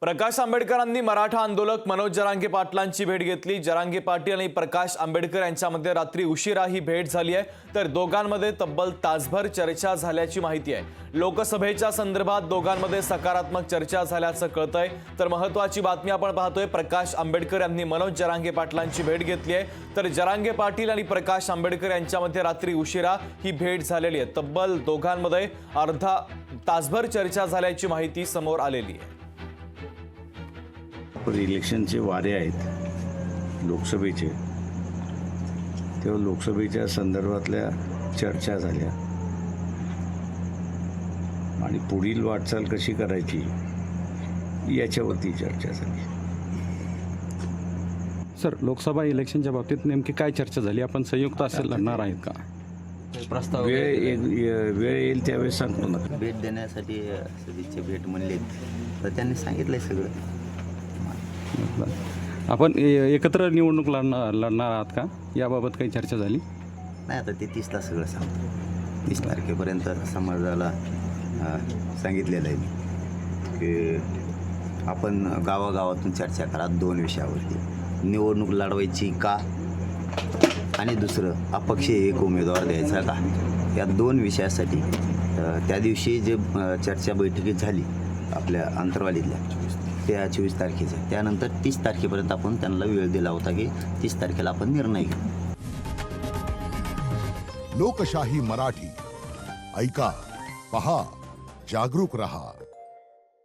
प्रकाश आंबेडकरांनी मराठा आंदोलक मनोज जरांगे पाटलांची भेट घेतली। जरांगे पाटील आणि प्रकाश आंबेडकर यांच्यामध्ये रात्री उशिरा ही भेट झाली आहे, तर दोघांमध्ये तब्बल तासभर चर्चा झाल्याची माहिती आहे। लोकसभेच्या संदर्भात दोघांमध्ये सकारात्मक चर्चा झाल्याचं कळतंय। तर महत्त्वाची बातमी आपण पाहतोय, प्रकाश आंबेडकर यांनी मनोज जरांगे पाटलांची भेट घेतली आहे, तर जरांगे पाटील आणि प्रकाश आंबेडकर यांच्यामध्ये रात्री उशिरा ही भेट झालेली आहे। तब्बल दोघांमध्ये अर्धा तासभर चर्चा झाल्याची माहिती समोर आलेली आहे। इलेक्शनचे वारे आहेत लोकसभेचे, तेव्हा लोकसभेच्या संदर्भातल्या चर्चा झाल्या आणि पुढील वाटचाल कशी करायची याच्यावरती चर्चा झाली। सर, लोकसभा इलेक्शनच्या बाबतीत नेमकी काय चर्चा झाली? आपण संयुक्त असेल लढणार आहेत का? प्रस्ताव वेळ येईल त्यावेळेस सांगतो ना। भेट देण्यासाठी सदिच्छा भेट म्हणले तर त्यांनी सांगितलंय सगळं। आपण एकत्र निवडणूक लढणार आहात का, याबाबत काही चर्चा झाली? नाही, आता ते 30ला सगळं सांगतो। 30 तारखेपर्यंत समाजाला सांगितलेलं आहे मी की आपण गावागावातून चर्चा करा 2 विषयावरती, निवडणूक लढवायची का आणि दुसरं अपक्ष एक उमेदवार द्यायचा का, या 2 विषयासाठी त्या दिवशी जे चर्चा बैठकीत झाली आपल्या अंतरवालीतल्या त्या 24 तारखेच्या, त्यानंतर 30 तारखेपर्यंत आपण त्यांना वेळ दिला होता की 30 तारखेला आपण निर्णय घेऊ। लोकशाही मराठी ऐका, पहा, जागरूक रहा।